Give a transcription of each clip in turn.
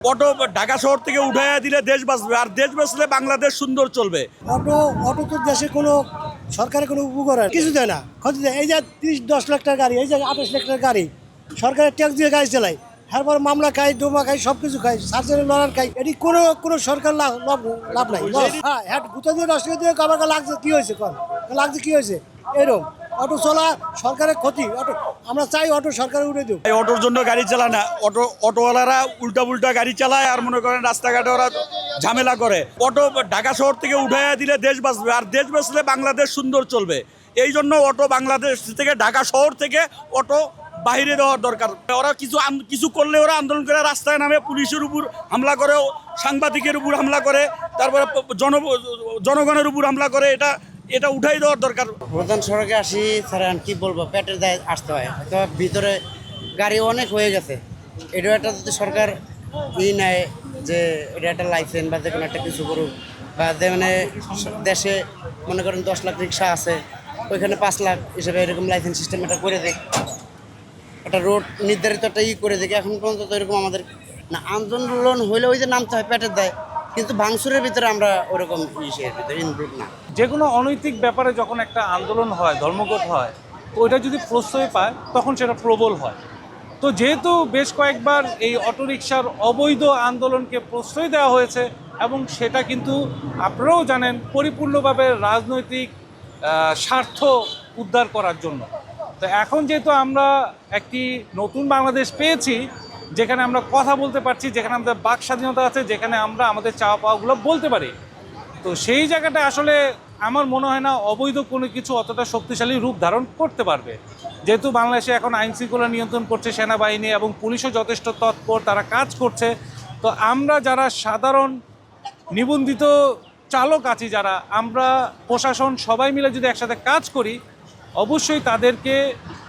Auto Dhaka শহর থেকে উঠাইয়া দিলে দেশ বাঁচবে, আর দেশ বাঁচলে বাংলাদেশ সুন্দর চলবে। অটো অটো তো দেশে কোনো সরকারের কোনো উপকার হয় না, কিছু দেয় না, ক্ষতি দেয়। এই যে 30-10 লাখ টাকার গাড়ি, এই যে 28 লাখ টাকার গাড়ি, সরকারের ট্যাক্স দিয়ে গাড়ি চালায়, তারপর মামলা খাই, ডোমা খাই, সব কিছু খাই, সার্জারি লড়ার খাই। এটি কোনো কোনো সরকার লাভ নাই। হ্যাঁ হ্যাঁ, গুতা দিয়ে নষ্ট দিয়ে কাবার লাগছে, কি হয়েছে কন লাগছে, কি হয়েছে এরকম অটো চলা সরকারের ক্ষতি। অটো আমরা চাই অটো সরকারে উঠে দেব। এই অটোর জন্য গাড়ি চালায় না, অটোওয়ালারা উল্টা পুল্টা গাড়ি চালায়, আর মনে করেন রাস্তাঘাটে ওরা ঝামেলা করে। অটো ঢাকা শহর থেকে উঠাইয়া দিলে দেশ বাঁচবে, আর দেশ বাঁচলে বাংলাদেশ সুন্দর চলবে। এই জন্য অটো বাংলাদেশ থেকে, ঢাকা শহর থেকে অটো বাইরে দেওয়ার দরকার। ওরা কিছু করলে ওরা আন্দোলন করে রাস্তায় নামে, পুলিশের উপর হামলা করে, সাংবাদিকের উপর হামলা করে, তারপরে জনগণের উপর হামলা করে। এটা উঠাই দেওয়ার দরকার। প্রধান সড়কে আসি স্যার, কি বলবো, পেটের দায় আসতে হয়, হয়তো ভিতরে গাড়ি অনেক হয়ে গেছে। এটাও একটা যদি সরকার নেয় যে এটা একটা লাইসেন্স বা যে কোনো একটা কিছু করুক, বা মানে দেশে মনে করেন 10 লাখ রিক্সা আছে, ওইখানে 5 লাখ হিসেবে এরকম লাইসেন্স সিস্টেম এটা করে দেয়, একটা রোড নির্ধারিত একটা করে দেয়। এখন পর্যন্ত তো এরকম আমাদের না, আন্দোলন হইলে ওই যে নামতে হয় পেটের দায়, কিন্তু ভাঙচুরের ভিতরে আমরা ওরকম ইসের ভিতরে ইনক্লুড না। যে কোনো অনৈতিক ব্যাপারে যখন একটা আন্দোলন হয়, ধর্মঘট হয়, তো ওইটা যদি প্রশ্রয় পায় তখন সেটা প্রবল হয়। তো যেহেতু বেশ কয়েকবার এই অটোরিকশার অবৈধ আন্দোলনকে প্রশ্রয় দেওয়া হয়েছে, এবং সেটা কিন্তু আপনারাও জানেন পরিপূর্ণভাবে রাজনৈতিক স্বার্থ উদ্ধার করার জন্য। তো এখন যেহেতু আমরা একটি নতুন বাংলাদেশ পেয়েছি, যেখানে আমরা কথা বলতে পারছি, যেখানে আমাদের বাক স্বাধীনতা আছে, যেখানে আমরা আমাদের চাওয়া পাওয়াগুলো বলতে পারি, তো সেই জায়গাটা আসলে আমার মনে হয় না অবৈধ কোনো কিছু অতটা শক্তিশালী রূপ ধারণ করতে পারবে। যেহেতু বাংলাদেশে এখন আইন শৃঙ্খলা নিয়ন্ত্রণ করছে সেনাবাহিনী, এবং পুলিশও যথেষ্ট তৎপর, তারা কাজ করছে। তো আমরা যারা সাধারণ নিবন্ধিত চালক আছি, যারা আমরা প্রশাসন সবাই মিলে যদি একসাথে কাজ করি, অবশ্যই তাদেরকে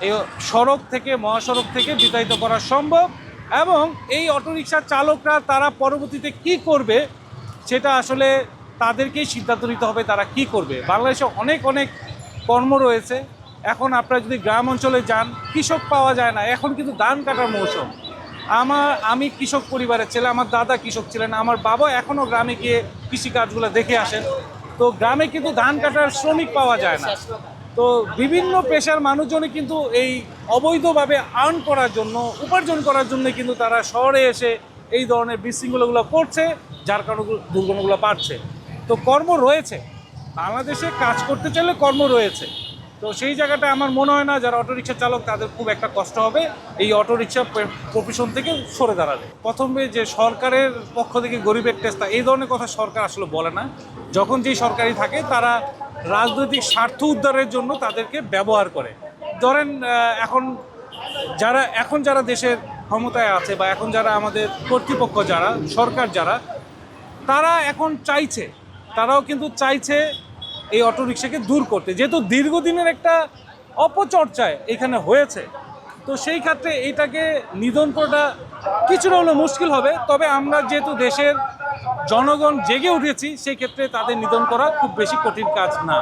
এই সড়ক থেকে, মহাসড়ক থেকে বিতাড়িত করা সম্ভব। এবং এই অটোরিকশার চালকরা তারা পরবর্তীতে কি করবে সেটা আসলে তাদেরকেই সিদ্ধান্ত নিতে হবে, তারা কি করবে। বাংলাদেশে অনেক অনেক কর্ম রয়েছে। এখন আপনারা যদি গ্রাম অঞ্চলে যান, কৃষক পাওয়া যায় না, এখন কিন্তু ধান কাটার মৌসুম। আমি কৃষক পরিবারের ছেলে, আমার দাদা কৃষক ছিলেন, আমার বাবা এখনও গ্রামে গিয়ে কৃষিকাজগুলো দেখে আসেন। তো গ্রামে কিন্তু ধান কাটার শ্রমিক পাওয়া যায় না। তো বিভিন্ন পেশার মানুষজনই কিন্তু এই অবৈধভাবে আর্ন করার জন্য, উপার্জন করার জন্য কিন্তু তারা শহরে এসে এই ধরনের বিশৃঙ্খলাগুলো করছে, যার কারণে দুর্ঘটনাগুলো বাড়ছে। তো কর্ম রয়েছে, বাংলাদেশে কাজ করতে চাইলে কর্ম রয়েছে। তো সেই জায়গাটা আমার মনে হয় না যারা অটোরিকশা চালক তাদের খুব একটা কষ্ট হবে এই অটোরিকশা প্রফেশন থেকে সরে দাঁড়ালে। প্রথমে যে সরকারের পক্ষ থেকে গরিবের টেস্তা, এই ধরনের কথা সরকার আসলে বলে না। যখন যেই সরকারি থাকে তারা রাজনৈতিক স্বার্থ উদ্ধারের জন্য তাদেরকে ব্যবহার করে। ধরেন এখন যারা দেশের ক্ষমতায় আছে, বা এখন যারা আমাদের কর্তৃপক্ষ, যারা সরকার, যারা তারা এখন চাইছে, তারাও কিন্তু চাইছে এই অটোরিকশাকে দূর করতে, যেহেতু দীর্ঘদিনের একটা অপচর্চায় এখানে হয়েছে। তো সেই ক্ষেত্রে এইটাকে নিধন করাটা কিছুটা হলেও মুশকিল হবে। তবে আমরা যেহেতু দেশের জনগণ জেগে উঠেছি, সেই ক্ষেত্রে তাদের নিধন করা খুব বেশি কঠিন কাজ না।